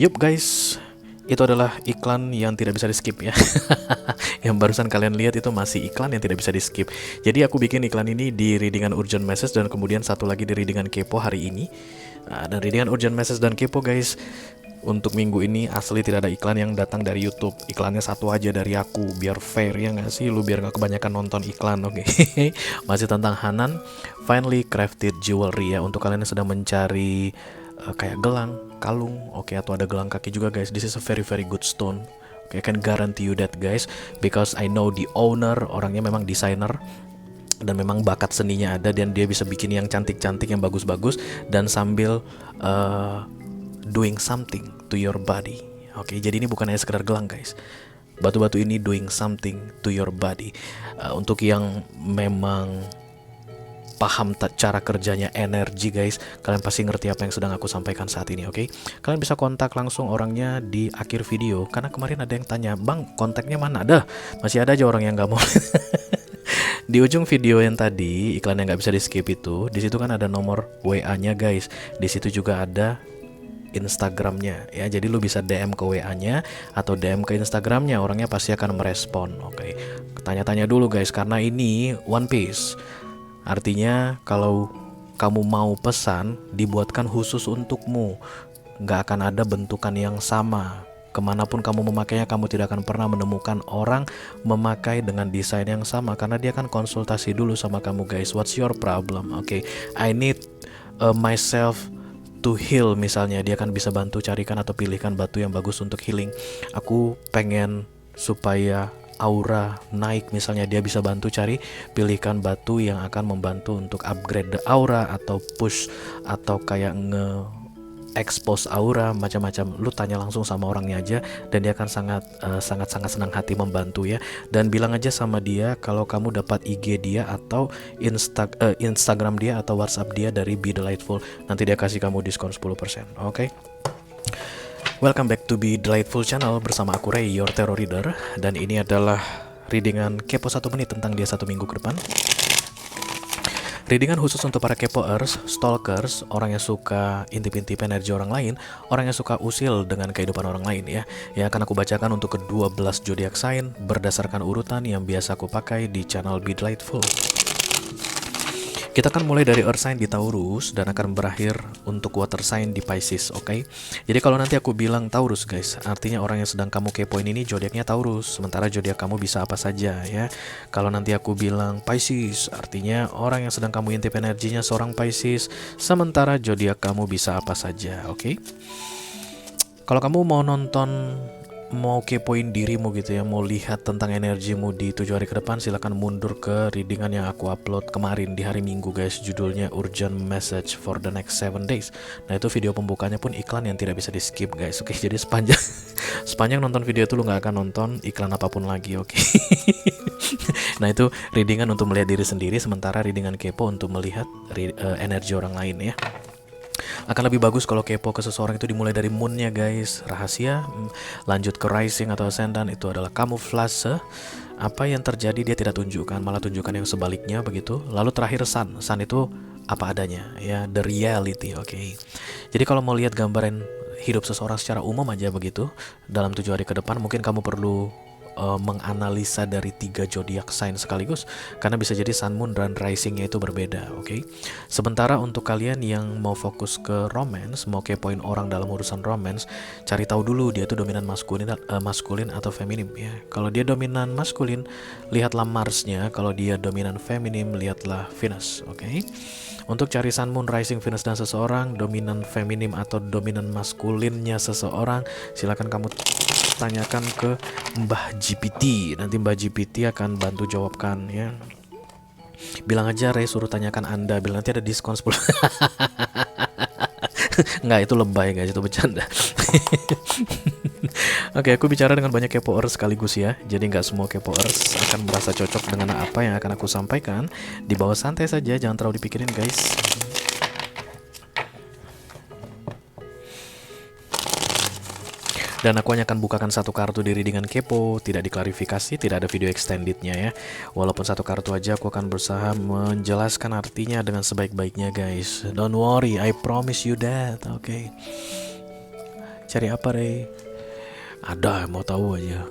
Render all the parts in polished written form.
Yup guys, itu adalah iklan yang tidak bisa di skip ya. Yang barusan kalian lihat itu masih iklan yang tidak bisa di skip. Jadi aku bikin iklan ini di readingan urgent message dan kemudian satu lagi di readingan kepo hari ini. Dan readingan urgent message dan kepo guys, untuk minggu ini asli tidak ada iklan yang datang dari YouTube. Iklannya satu aja dari aku, biar fair ya nggak sih? Lu biar nggak kebanyakan nonton iklan, oke? Masih tentang Hanan Finely Crafted Jewelry ya. Untuk kalian yang sedang mencari kayak gelang, kalung, oke, atau ada gelang kaki juga guys. This is a very very good stone. Oke, I can guarantee you that guys, because I know the owner, orangnya memang desainer dan memang bakat seninya ada, dan dia bisa bikin yang cantik-cantik, yang bagus-bagus, dan sambil doing something to your body. Oke, jadi ini bukan hanya sekedar gelang guys. Batu-batu ini doing something to your body. Untuk yang memang paham cara kerjanya energi guys, kalian pasti ngerti apa yang sedang aku sampaikan saat ini, oke? Kalian bisa kontak langsung orangnya di akhir video, karena kemarin ada yang tanya, bang kontaknya mana? Dah, masih ada aja orang yang nggak mau. Di ujung video yang tadi iklan yang nggak bisa di skip itu, di situ kan ada nomor WA-nya guys. Di situ juga ada Instagramnya ya, jadi lu bisa DM ke WA-nya atau DM ke Instagramnya, orangnya pasti akan merespon, oke? Tanya-tanya dulu guys, karena ini One Piece. Artinya kalau kamu mau pesan, dibuatkan khusus untukmu. Gak akan ada bentukan yang sama. Kemanapun kamu memakainya, kamu tidak akan pernah menemukan orang memakai dengan desain yang sama, karena dia akan konsultasi dulu sama kamu guys. What's your problem? Oke, I need myself to heal misalnya. Dia akan bisa bantu carikan atau pilihkan batu yang bagus untuk healing. Aku pengen supaya aura naik misalnya, dia bisa bantu cari, pilihkan batu yang akan membantu untuk upgrade the aura atau push atau kayak expose aura, macam-macam. Lu tanya langsung sama orangnya aja, dan dia akan sangat senang hati membantu ya. Dan bilang aja sama dia kalau kamu dapat IG dia atau Instagram dia atau WhatsApp dia dari Be Delightful, nanti dia kasih kamu diskon 10%, oke? Welcome back to Be Delightful Channel bersama aku Ray, your tarot reader. Dan ini adalah readingan kepo 1 menit tentang dia 1 minggu ke depan. Readingan khusus untuk para kepoers, stalkers, orang yang suka intip-intip energi orang lain, orang yang suka usil dengan kehidupan orang lain ya. Yang akan aku bacakan untuk ke-12 zodiak sign berdasarkan urutan yang biasa aku pakai di channel Be Delightful. Kita akan mulai dari earth sign di Taurus dan akan berakhir untuk water sign di Pisces, oke? Jadi kalau nanti aku bilang Taurus guys, artinya orang yang sedang kamu kepoin ini zodiaknya Taurus, sementara zodiak kamu bisa apa saja ya. Kalau nanti aku bilang Pisces, artinya orang yang sedang kamu intip energinya seorang Pisces, sementara zodiak kamu bisa apa saja, oke? Kalau kamu mau nonton, mau kepoin dirimu gitu ya, mau lihat tentang energimu di 7 hari ke depan, silahkan mundur ke readingan yang aku upload kemarin di hari Minggu guys, judulnya Urgent Message for the Next 7 Days. Nah itu video pembukanya pun iklan yang tidak bisa di skip guys, oke? Jadi sepanjang nonton video itu lu gak akan nonton iklan apapun lagi, oke? Nah itu readingan untuk melihat diri sendiri, sementara readingan kepo untuk melihat energi orang lain ya. Akan lebih bagus kalau kepo ke seseorang itu dimulai dari moonnya guys, rahasia, lanjut ke rising atau ascendant, itu adalah kamuflase. Apa yang terjadi dia tidak tunjukkan, malah tunjukkan yang sebaliknya begitu. Lalu terakhir sun itu apa adanya ya, the reality, oke? Jadi kalau mau lihat gambaran hidup seseorang secara umum aja begitu dalam 7 hari ke depan, mungkin kamu perlu menganalisa dari 3 zodiak sign sekaligus, karena bisa jadi sun, moon, dan risingnya itu berbeda, oke? Sementara untuk kalian yang mau fokus ke romance, mau kepoin orang dalam urusan romance, cari tahu dulu dia itu dominan maskulin atau feminim ya. Kalau dia dominan maskulin, lihatlah Marsnya. Kalau dia dominan feminim, lihatlah Venus, oke? Untuk cari sun, moon, rising, Venus dan seseorang, dominan feminim atau dominan maskulinnya seseorang, silakan kamu tanyakan ke Mbah GPT. Nanti Mbah GPT akan bantu jawabkan ya. Bilang aja Ray suruh tanyakan Anda, bilang nanti ada diskon 10. Enggak, itu lebay guys, itu bercanda. Oke, aku bicara dengan banyak kepoers sekaligus ya. Jadi nggak semua kepoers akan merasa cocok dengan apa yang akan aku sampaikan. Di bawah santai saja, jangan terlalu dipikirin guys. Dan aku hanya akan bukakan 1 kartu di readingan kepo, tidak diklarifikasi, tidak ada video extendednya ya. Walaupun 1 kartu aja, aku akan berusaha menjelaskan artinya dengan sebaik-baiknya guys. Don't worry, I promise you that, oke? Cari apa, Rey? Ada, mau tahu aja.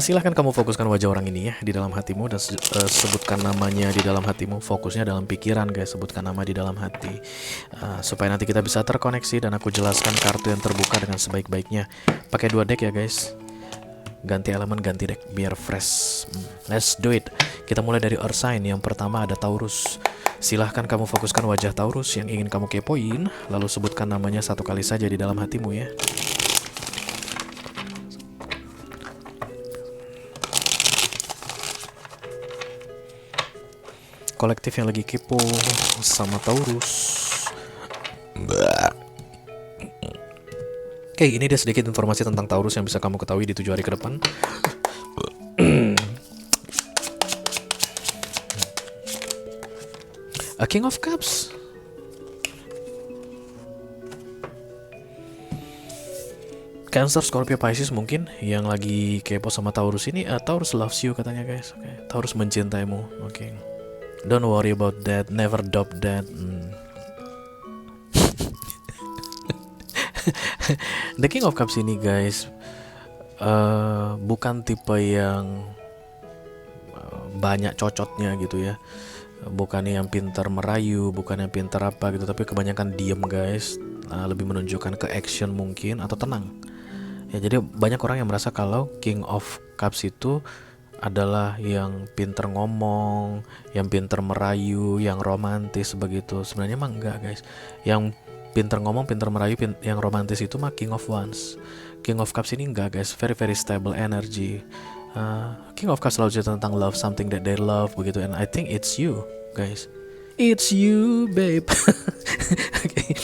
Silahkan kamu fokuskan wajah orang ini ya di dalam hatimu dan sebutkan namanya di dalam hatimu. Fokusnya dalam pikiran guys, sebutkan nama di dalam hati supaya nanti kita bisa terkoneksi dan aku jelaskan kartu yang terbuka dengan sebaik-baiknya. Pakai 2 deck ya guys. Ganti elemen, ganti deck biar fresh. Let's do it. Kita mulai dari Earth Sign. Yang pertama ada Taurus. Silahkan kamu fokuskan wajah Taurus yang ingin kamu kepoin, lalu sebutkan namanya 1 kali saja di dalam hatimu ya. Kolektif yang lagi kepo sama Taurus. Oke, ini dia sedikit informasi tentang Taurus yang bisa kamu ketahui di 7 hari ke depan. A King of Cups. Cancer, Scorpio, Pisces mungkin yang lagi kepo sama Taurus ini. Taurus loves you katanya guys. Taurus mencintaimu. Oke. Don't worry about that. Never doubt that. The King of Cups ini guys bukan tipe yang banyak cocotnya gitu ya. Bukan yang pintar merayu, bukan yang pintar apa gitu, tapi kebanyakan diem guys. Lebih menunjukkan ke action mungkin atau tenang. Ya, jadi banyak orang yang merasa kalau King of Cups itu adalah yang pintar ngomong, yang pintar merayu, yang romantis begitu. Sebenarnya mah enggak guys. Yang pintar ngomong, pintar merayu, yang romantis itu mah King of Wands. King of Cups ini enggak guys, very very stable energy. King of Cups selalu cerita tentang love, something that they love begitu, and I think it's you guys. It's you babe. Okay.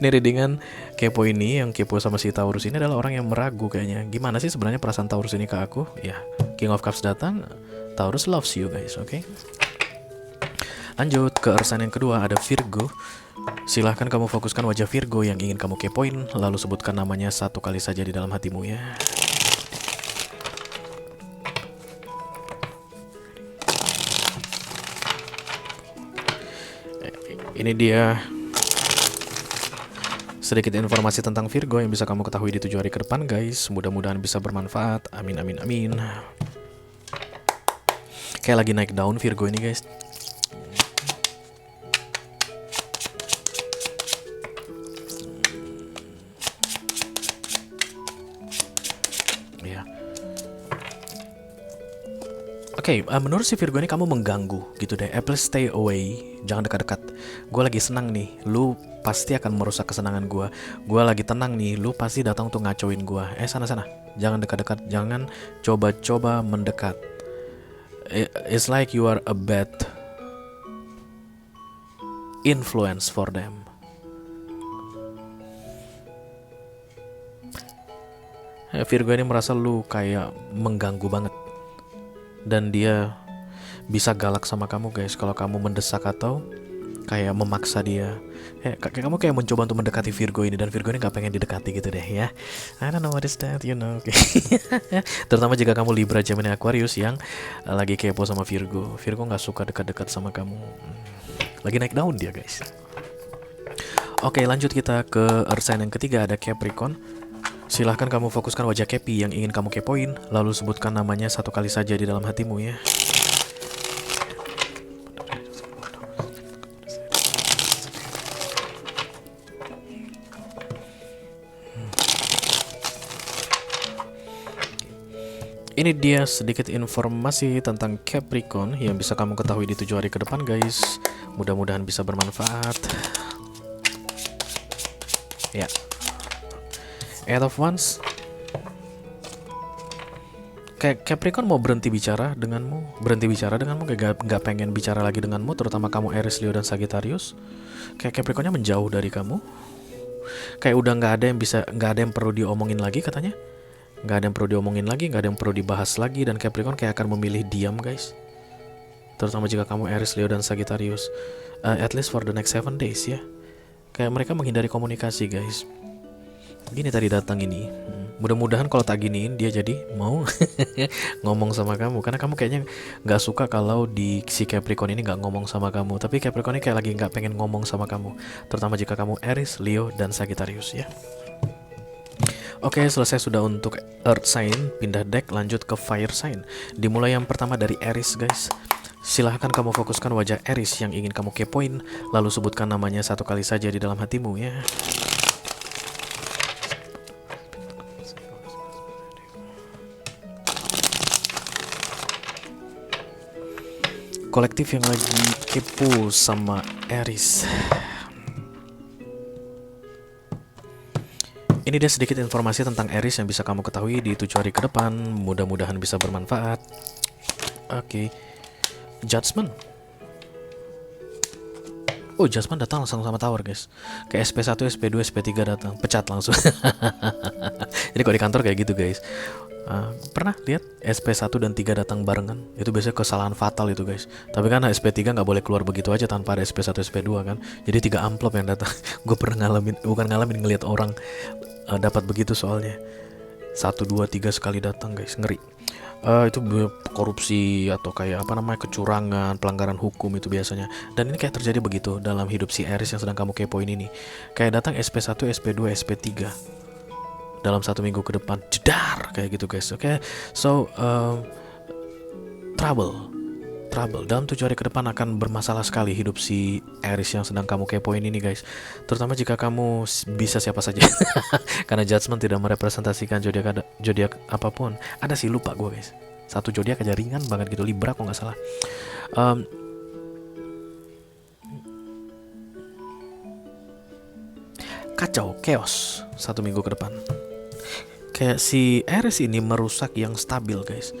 Ini readingan kepo ini, yang kepo sama si Taurus ini adalah orang yang meragu kayaknya. Gimana sih sebenarnya perasaan Taurus ini ke aku? Ya, King of Cups datang, Taurus loves you guys, oke? Lanjut ke Earth Sign yang kedua ada Virgo. Silahkan kamu fokuskan wajah Virgo yang ingin kamu kepoin, lalu sebutkan namanya 1 kali saja di dalam hatimu ya. Ini dia sedikit informasi tentang Virgo yang bisa kamu ketahui di 7 hari ke depan guys. Mudah-mudahan bisa bermanfaat. Amin amin amin. Kayak lagi naik daun Virgo ini guys. Oke, menurut si Virgo ini kamu mengganggu gitu deh. Please stay away, jangan dekat-dekat. Gue lagi senang nih, lu pasti akan merusak kesenangan gue. Gue lagi tenang nih, lu pasti datang untuk ngacoin gue. Sana-sana, jangan dekat-dekat, jangan coba-coba mendekat. It's like you are a bad influence for them. Virgo ini merasa lu kayak mengganggu banget. Dan dia bisa galak sama kamu guys kalau kamu mendesak atau kayak memaksa dia. Kamu kayak mencoba untuk mendekati Virgo ini, dan Virgo ini gak pengen didekati gitu deh ya. I don't know what is that, you know. Terutama jika kamu Libra, Gemini, Aquarius yang lagi kepo sama Virgo. Virgo gak suka dekat-dekat sama kamu. Lagi naik daun dia guys. Oke, lanjut kita ke Earth Sign yang ketiga ada Capricorn. Silahkan kamu fokuskan wajah Capi yang ingin kamu kepoin, lalu sebutkan namanya 1 kali saja di dalam hatimu ya. Ini dia sedikit informasi tentang Capricorn yang bisa kamu ketahui di 7 hari ke depan guys. Mudah-mudahan bisa bermanfaat. Ya. Eight of Wands. Kayak Capricorn mau berhenti bicara denganmu, kayak gak pengen bicara lagi denganmu, terutama kamu Aries, Leo, dan Sagittarius. Kayak Capricornnya menjauh dari kamu. Kayak udah gak ada yang perlu diomongin lagi katanya. Gak ada yang perlu diomongin lagi, gak ada yang perlu dibahas lagi, dan Capricorn kayak akan memilih diam guys. Terutama jika kamu Aries, Leo, dan Sagittarius. At least for the next 7 days ya. Kayak mereka menghindari komunikasi guys. Gini tadi datang ini. Mudah-mudahan kalau tak giniin dia jadi mau ngomong sama kamu, karena kamu kayaknya nggak suka kalau di si Capricorn ini nggak ngomong sama kamu. Tapi Capricorn ini kayak lagi nggak pengen ngomong sama kamu, terutama jika kamu Aries, Leo, dan Sagittarius ya. Oke, selesai sudah untuk Earth sign. Pindah deck, lanjut ke Fire sign. Dimulai yang pertama dari Aries guys. Silahkan kamu fokuskan wajah Aries yang ingin kamu kepoin, lalu sebutkan namanya satu kali saja di dalam hatimu ya. Kolektif yang lagi kepo sama Aries. Ini dia sedikit informasi tentang Aries yang bisa kamu ketahui di 7 hari ke depan. Mudah-mudahan bisa bermanfaat. Oke. Judgment. Oh, Judgment datang langsung sama Tower guys. Kayak SP1, SP2, SP3 datang, pecat langsung. Jadi kalau di kantor kayak gitu guys. Pernah lihat SP1 dan 3 datang barengan? Itu biasanya kesalahan fatal itu guys. Tapi kan SP3 nggak boleh keluar begitu aja tanpa ada SP1 SP2 kan. Jadi 3 amplop yang datang. Gue pernah ngeliat orang dapat begitu soalnya. 1, 2, 3 sekali datang guys, ngeri. Itu korupsi atau kayak apa namanya, kecurangan, pelanggaran hukum itu biasanya. Dan ini kayak terjadi begitu dalam hidup si Aries yang sedang kamu kepoin ini. Kayak datang SP1, SP2, SP3 dalam 1 minggu ke depan, jedar kayak gitu guys. Oke, so trouble dalam 7 hari ke depan akan bermasalah sekali hidup si Aries yang sedang kamu kepoin ini guys. Terutama jika kamu bisa siapa saja. Karena Judgment tidak merepresentasikan zodiak apapun. Ada sih, lupa gue guys. Satu zodiak aja ringan banget gitu, Libra kok nggak salah. Kacau, chaos 1 minggu ke depan. Kayak si Aries ini merusak yang stabil guys.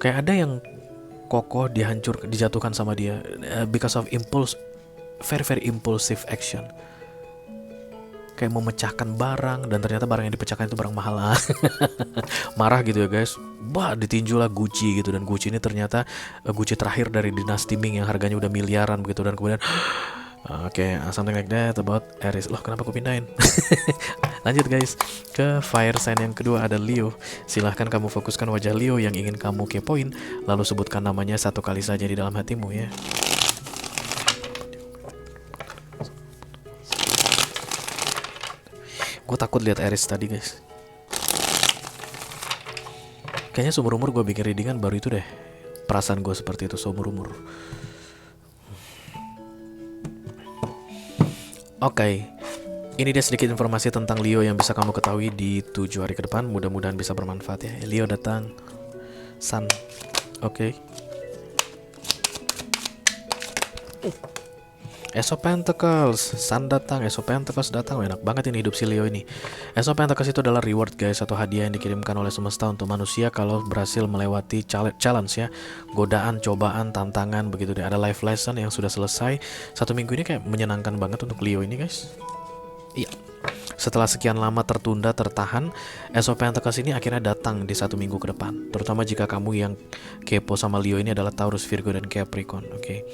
Kayak ada yang kokoh dijatuhkan sama dia because of impulse, very impulsive action. Kayak memecahkan barang, dan ternyata barang yang dipecahkan itu barang mahal. Marah gitu ya guys. Ditinju lah Gucci gitu, dan Gucci ini ternyata Gucci terakhir dari dinasti Ming yang harganya udah miliaran begitu, dan kemudian Oke, something like that about Aries. Loh, kenapa aku pindahin? Lanjut guys, ke fire sign yang kedua ada Leo. Silahkan kamu fokuskan wajah Leo yang ingin kamu kepoin, lalu sebutkan namanya satu kali saja di dalam hatimu ya. Gue takut lihat Aries tadi guys. Kayaknya seumur umur gue bikin readingan baru itu deh. Perasaan gue seperti itu seumur umur. Oke, ini dia sedikit informasi tentang Leo yang bisa kamu ketahui di 7 hari ke depan. Mudah-mudahan bisa bermanfaat ya. Leo datang, Sun. Oke. Ace of Pentacles, Sun datang, Ace of Pentacles datang. Enak banget ini hidup si Leo ini. Ace of Pentacles itu adalah reward guys, atau hadiah yang dikirimkan oleh semesta untuk manusia kalau berhasil melewati challenge ya, godaan, cobaan, tantangan begitu deh. Ada life lesson yang sudah selesai. 1 minggu ini kayak menyenangkan banget untuk Leo ini guys. Iya. Setelah sekian lama tertunda, tertahan, Ace of Pentacles ini akhirnya datang di 1 minggu ke depan. Terutama jika kamu yang kepo sama Leo ini adalah Taurus, Virgo, dan Capricorn. Oke.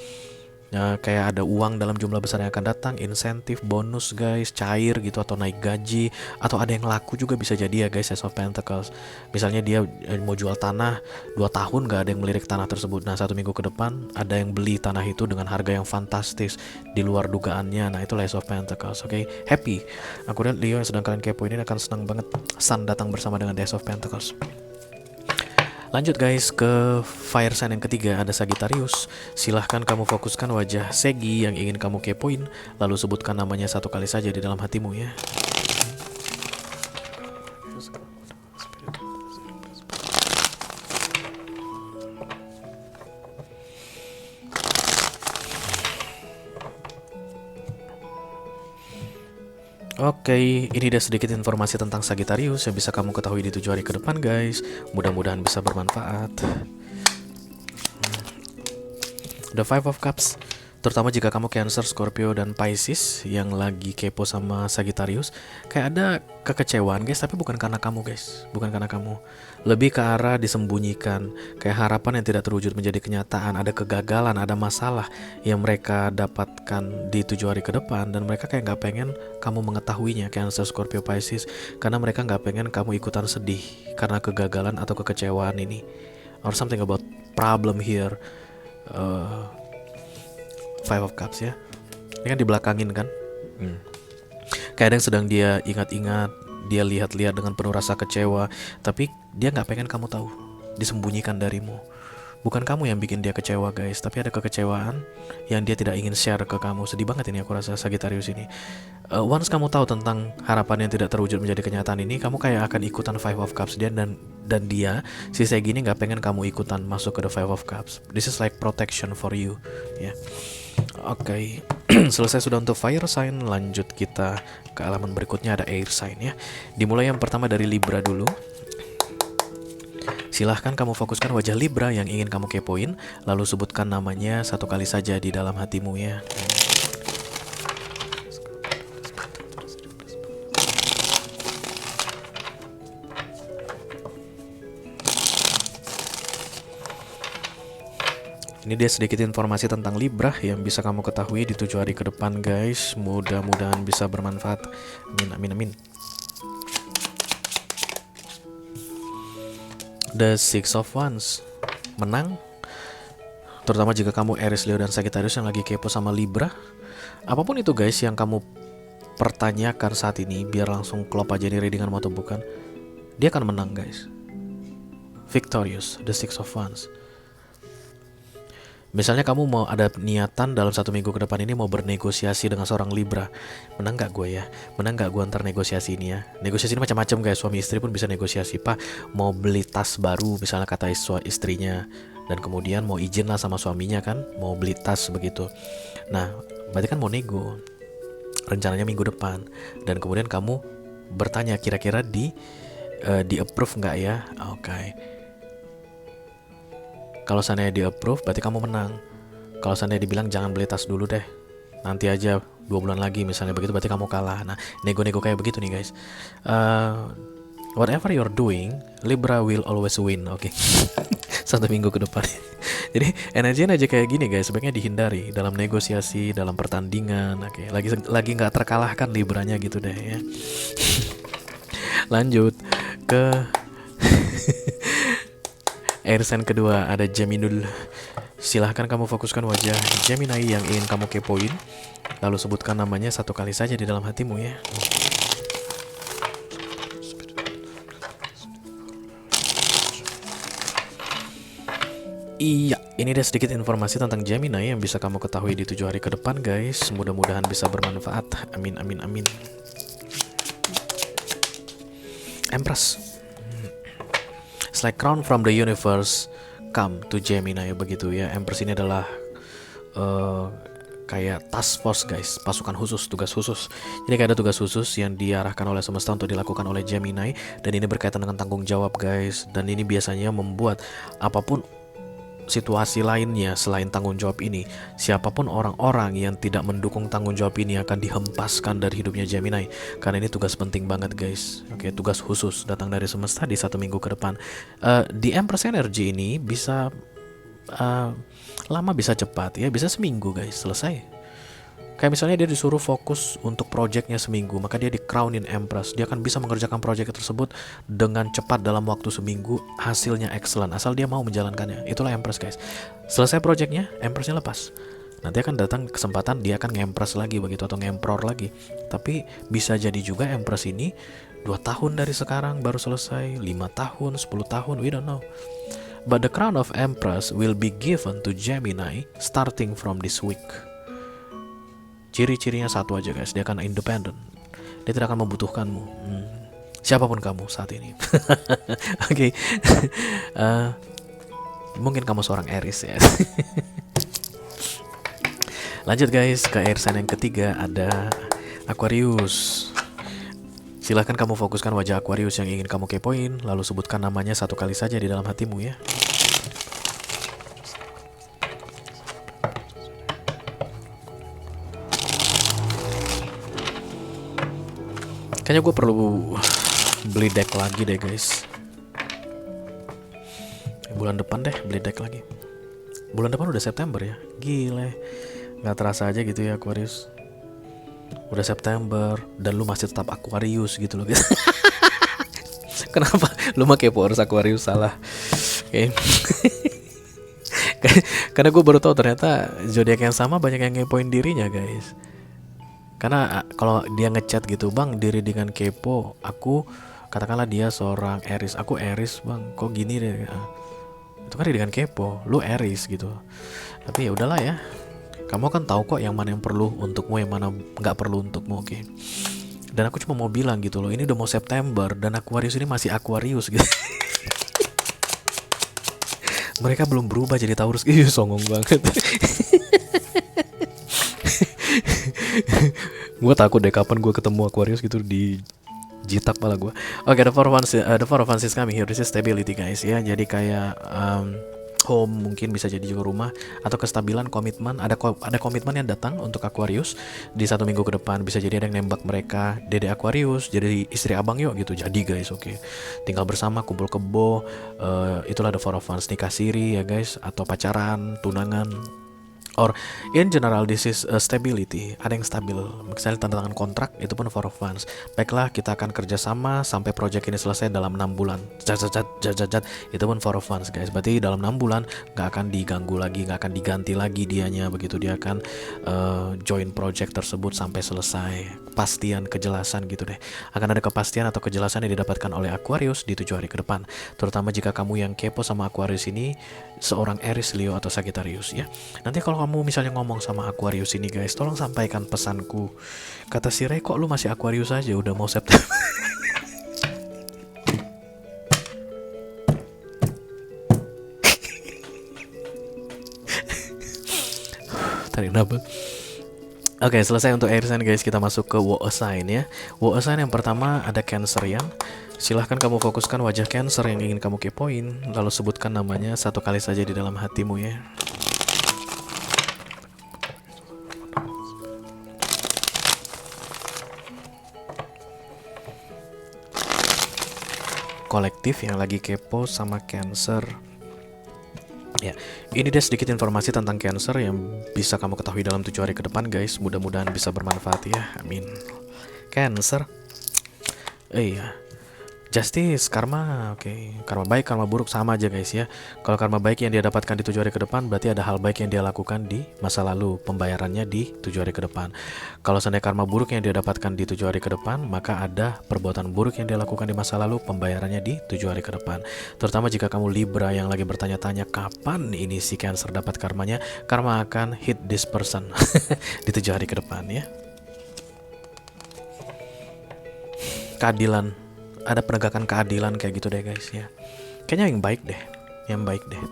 Kayak ada uang dalam jumlah besar yang akan datang, insentif, bonus guys, cair gitu, atau naik gaji, atau ada yang laku juga bisa jadi ya guys, Ace of Pentacles. Misalnya dia mau jual tanah 2 tahun gak ada yang melirik tanah tersebut. Nah 1 minggu ke depan ada yang beli tanah itu dengan harga yang fantastis di luar dugaannya. Nah itulah Ace of Pentacles. Oke, happy. Aku lihat Leo yang sedang kalian kepo ini akan senang banget Sun datang bersama dengan Ace of Pentacles. Lanjut guys, ke fire sign yang ketiga ada Sagittarius. Silahkan kamu fokuskan wajah Segi yang ingin kamu kepoin, lalu sebutkan namanya satu kali saja di dalam hatimu ya. Oke, ini dia sedikit informasi tentang Sagittarius yang bisa kamu ketahui di 7 hari ke depan guys. Mudah-mudahan bisa bermanfaat. The Five of Cups. Terutama jika kamu Cancer, Scorpio, dan Pisces yang lagi kepo sama Sagittarius, kayak ada kekecewaan guys, tapi bukan karena kamu guys, bukan karena kamu. Lebih ke arah disembunyikan, kayak harapan yang tidak terwujud menjadi kenyataan, ada kegagalan, ada masalah yang mereka dapatkan di 7 hari ke depan, dan mereka kayak nggak pengen kamu mengetahuinya, Cancer, Scorpio, Pisces, karena mereka nggak pengen kamu ikutan sedih karena kegagalan atau kekecewaan ini, or something about problem here. Five of Cups ya. Ini kan dibelakangin kan. Kayak ada yang sedang dia ingat-ingat, dia lihat-lihat dengan penuh rasa kecewa, tapi dia nggak pengen kamu tahu, disembunyikan darimu. Bukan kamu yang bikin dia kecewa guys, tapi ada kekecewaan yang dia tidak ingin share ke kamu. Sedih banget ini aku rasa Sagittarius ini. Once kamu tahu tentang harapan yang tidak terwujud menjadi kenyataan ini, kamu kayak akan ikutan Five of Cups dia, dan dia si Segi ini nggak pengen kamu ikutan masuk ke the Five of Cups. This is like protection for you ya. Oke, selesai sudah untuk fire sign. Lanjut kita ke elemen berikutnya, ada air sign ya. Dimulai yang pertama dari Libra dulu. Silahkan kamu fokuskan wajah Libra yang ingin kamu kepoin, lalu sebutkan namanya satu kali saja di dalam hatimu ya. Ini dia sedikit informasi tentang Libra yang bisa kamu ketahui di 7 hari ke depan guys. Mudah-mudahan bisa bermanfaat. Amin, amin, amin. The Six of Wands. Menang. Terutama jika kamu Aries, Leo, dan Sagittarius yang lagi kepo sama Libra. Apapun itu guys yang kamu pertanyakan saat ini, biar langsung klop aja nih readingan mau atau bukan, dia akan menang guys. Victorious, The Six of Wands. Misalnya kamu mau ada niatan dalam 1 minggu ke depan ini mau bernegosiasi dengan seorang Libra. Menang gak gue ya? Menang gak gue antar negosiasi ini ya? Negosiasi ini macam-macam guys, suami istri pun bisa negosiasi. Pak mau beli tas baru misalnya kata istrinya, dan kemudian mau izin lah sama suaminya kan, mau beli tas begitu. Nah berarti kan mau nego, rencananya minggu depan. Dan kemudian kamu bertanya kira-kira di approve gak ya? Oke. Kalau seandainya di approve berarti kamu menang. Kalau seandainya dibilang jangan beli tas dulu deh, nanti aja 2 bulan lagi misalnya begitu, berarti kamu kalah. Nah nego-nego kayak begitu nih guys. Whatever you're doing, Libra will always win. Oke. 1 minggu ke depan. Jadi energi kayak gini guys sebaiknya dihindari dalam negosiasi, dalam pertandingan. Oke. Lagi nggak terkalahkan Libranya gitu deh ya. Lanjut ke air sign kedua, ada Gemini. Silahkan kamu fokuskan wajah Gemini yang ingin kamu kepoin, lalu sebutkan namanya satu kali saja di dalam hatimu ya. Iya, ini ada sedikit informasi tentang Gemini yang bisa kamu ketahui di 7 hari ke depan guys. Mudah-mudahan bisa bermanfaat. Amin, amin, amin. Empress. It's like crown from the universe come to Gemini begitu ya. Empress ini adalah kayak task force guys, pasukan khusus, tugas khusus. Jadi kayak ada tugas khusus yang diarahkan oleh semesta untuk dilakukan oleh Gemini, dan ini berkaitan dengan tanggung jawab guys. Dan ini biasanya membuat apapun situasi lainnya selain tanggung jawab ini, siapapun orang-orang yang tidak mendukung tanggung jawab ini akan dihempaskan dari hidupnya Gemini, karena ini tugas penting banget guys. Oke, tugas khusus datang dari semesta di 1 minggu ke depan. Di Empress Energy ini bisa lama bisa cepat ya, bisa seminggu guys selesai. Kayak misalnya dia disuruh fokus untuk projectnya seminggu, maka dia di crownin Empress. Dia akan bisa mengerjakan project tersebut dengan cepat dalam waktu seminggu, hasilnya excellent, asal dia mau menjalankannya. Itulah Empress guys. Selesai projectnya, Empressnya lepas. Nanti akan datang kesempatan dia akan nge-Empress lagi begitu, atau nge-Emperor lagi. Tapi bisa jadi juga Empress ini 2 tahun dari sekarang baru selesai, 5 tahun, 10 tahun, we don't know. But the crown of Empress will be given to Gemini starting from this week. Ciri-cirinya satu aja guys, dia akan independen. Dia tidak akan membutuhkanmu, siapapun kamu saat ini. Oke. Mungkin kamu seorang Aries ya. Lanjut guys ke air sign yang ketiga, ada Aquarius. Silahkan kamu fokuskan wajah Aquarius yang ingin kamu kepoin, lalu sebutkan namanya satu kali saja di dalam hatimu ya. Kayaknya gue perlu beli deck lagi deh guys. Bulan depan deh beli deck lagi. Bulan depan udah September ya. Gile, nggak terasa aja gitu ya Aquarius. Udah September dan lu masih tetap Aquarius gitu loh guys. Kenapa lu mah kepo harus Aquarius? Salah. Oke. Karena gue baru tahu ternyata zodiak yang sama banyak yang ngepoin dirinya guys. Karena kalau dia ngechat gitu, bang diri dengan kepo, aku katakanlah dia seorang Aries, aku Aries bang, kok gini deh. Itu kan dengan kepo, lu Aries gitu. Tapi ya udahlah ya, kamu kan tahu kok yang mana yang perlu untukmu, yang mana nggak perlu untukmu, oke? Dan aku cuma mau bilang gitu loh, ini udah mau September dan Aquarius ini masih Aquarius gitu. Mereka belum berubah jadi Taurus. Ih, songong banget. Gue takut deh kapan gue ketemu Aquarius gitu di jitak malah gue. Oke, the four of wands kami here. This is stability guys ya. Jadi kayak home mungkin bisa jadi juga rumah atau kestabilan, komitmen. Ada komitmen yang datang untuk Aquarius di 1 minggu ke depan. Bisa jadi ada yang nembak mereka, Dede Aquarius jadi istri abang yuk gitu. Jadi guys, oke. Tinggal bersama, kumpul kebo. Itulah the four of wands, nikah siri ya guys, atau pacaran, tunangan. Or in general this is stability, ada yang stabil. Misalnya tanda tangan kontrak, itu pun four of wands. Baiklah, kita akan kerjasama sampai project ini selesai dalam 6 bulan. Itu pun four of wands guys. Berarti dalam 6 bulan gak akan diganggu lagi, gak akan diganti lagi dianya. Begitu dia akan join project tersebut sampai selesai. Kepastian, kejelasan gitu deh. Akan ada kepastian atau kejelasan yang didapatkan oleh Aquarius di 7 hari ke depan. Terutama jika kamu yang kepo sama Aquarius ini seorang Aries, Leo, atau Sagittarius ya. Nanti kalau kamu misalnya ngomong sama Aquarius ini guys, tolong sampaikan pesanku. Kata si Ray, kok lu masih Aquarius aja, udah mau September. Tarik nafas. Oke, selesai untuk air sign guys, kita masuk ke water sign ya. Water sign yang pertama ada Cancerian. Silahkan kamu fokuskan wajah Cancer yang ingin kamu kepoin, lalu sebutkan namanya 1 kali saja di dalam hatimu ya. Kolektif yang lagi kepo sama Cancer. Ya, ini deh sedikit informasi tentang Cancer yang bisa kamu ketahui dalam 7 hari ke depan guys. Mudah-mudahan bisa bermanfaat ya, amin. Cancer, iya, justice, karma, oke. Karma baik, karma buruk sama aja guys ya. Kalau karma baik yang dia dapatkan di 7 hari ke depan, berarti ada hal baik yang dia lakukan di masa lalu, pembayarannya di 7 hari ke depan. Kalau seandainya karma buruk yang dia dapatkan di 7 hari ke depan, maka ada perbuatan buruk yang dia lakukan di masa lalu, pembayarannya di 7 hari ke depan. Terutama jika kamu Libra yang lagi bertanya-tanya kapan ini si Cancer dapat karmanya, karma akan hit this person di 7 hari ke depan ya. Keadilan, ada penegakan keadilan kayak gitu deh guys ya. Kayaknya yang baik deh, yang baik deh.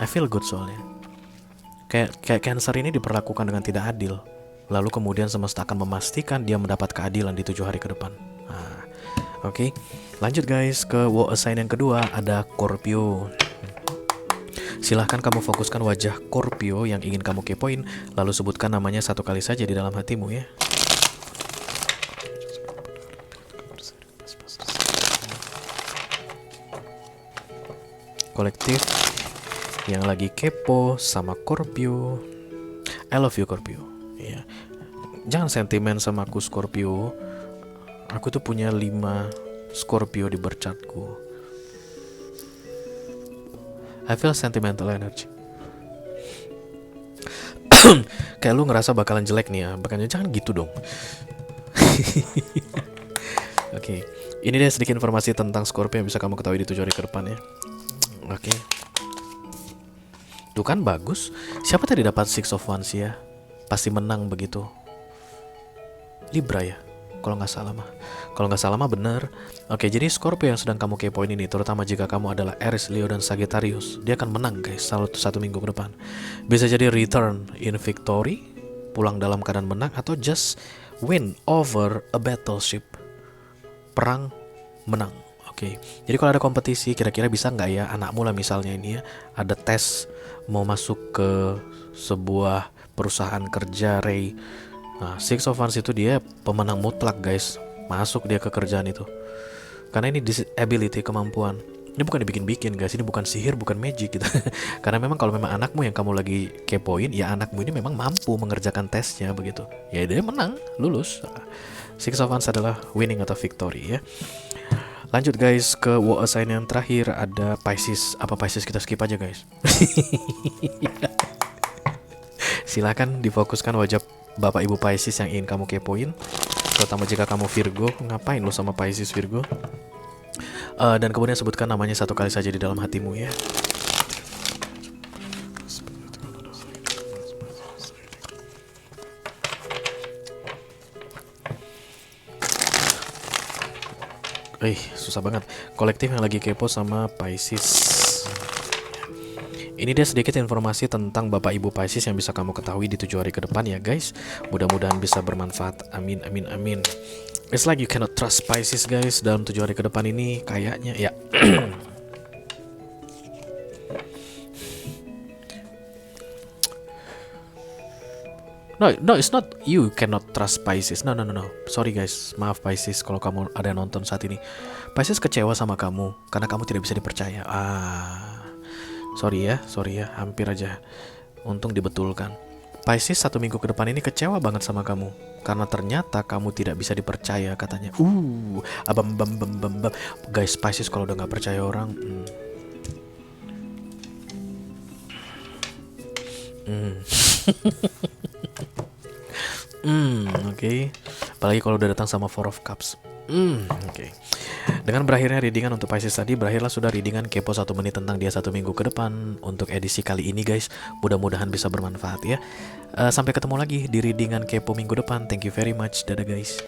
I feel good soalnya. Kayak Cancer ini diperlakukan dengan tidak adil. Lalu kemudian semesta akan memastikan dia mendapat keadilan di 7 hari ke depan. Nah, oke. Lanjut guys ke water sign yang kedua, ada Scorpio. Silahkan kamu fokuskan wajah Scorpio yang ingin kamu kepoin, lalu sebutkan namanya 1 kali saja di dalam hatimu ya. Kolektif yang lagi kepo sama Scorpio. I love you Scorpio ya. Jangan sentimen sama aku Scorpio. Aku tuh punya 5 Scorpio di bercatku. I feel sentimental energy. Kayak lu ngerasa bakalan jelek nih ya. Makanya jangan gitu dong. Oke, ini deh sedikit informasi tentang Scorpio yang bisa kamu ketahui di 7 hari ke depan ya. Oke. Tuh kan bagus. Siapa tadi dapat Six of Wands ya? Pasti menang begitu. Libra ya, kalau nggak salah mah. Kalau nggak salah mah bener. Oke, jadi Scorpio yang sedang kamu kepoin ini, terutama jika kamu adalah Aries, Leo, dan Sagittarius, dia akan menang guys, 1 minggu ke depan. Bisa jadi return in victory, pulang dalam keadaan menang, atau just win over a battleship, perang menang. Oke, jadi kalau ada kompetisi, kira-kira bisa nggak ya anakmu lah misalnya ini ya, ada tes mau masuk ke sebuah perusahaan kerja Ray. Nah, Six of Wands itu dia pemenang mutlak guys. masuk dia ke kerjaan itu. Karena ini disability, kemampuan. Ini bukan dibikin-bikin guys, ini bukan sihir, bukan magic gitu. Karena memang kalau memang anakmu yang kamu lagi kepoin, ya anakmu ini memang mampu mengerjakan tesnya begitu. Ya dia menang, lulus. Six of Wands adalah winning atau victory ya. Lanjut guys ke war sign yang terakhir, ada Pisces. Apa Pisces kita skip aja guys. Silakan difokuskan wajah Bapak Ibu Pisces yang ingin kamu kepoin. Terutama jika kamu Virgo, ngapain lo sama Pisces Virgo? Dan kemudian sebutkan namanya satu kali saja di dalam hatimu ya. Susah banget. Kolektif yang lagi kepo sama Pisces. Ini dia sedikit informasi tentang Bapak Ibu Pisces yang bisa kamu ketahui di 7 hari ke depan ya guys. Mudah-mudahan bisa bermanfaat. Amin, amin, amin. It's like you cannot trust Pisces guys dalam 7 hari ke depan ini kayaknya ya. No, it's not you cannot trust Pisces. No. Sorry guys, maaf Pisces kalau kamu ada yang nonton saat ini. Pisces kecewa sama kamu karena kamu tidak bisa dipercaya. Sorry ya, hampir aja. Untung dibetulkan. Pisces 1 minggu ke depan ini kecewa banget sama kamu karena ternyata kamu tidak bisa dipercaya katanya. Guys, Pisces kalau udah nggak percaya orang, Oke. Apalagi kalau udah datang sama Four of Cups. Oke. Dengan berakhirnya readingan untuk Pisces tadi, berakhirlah sudah readingan kepo 1 menit tentang dia 1 minggu ke depan untuk edisi kali ini guys. Mudah-mudahan bisa bermanfaat ya. Sampai ketemu lagi di readingan kepo minggu depan. Thank you very much. Dadah guys.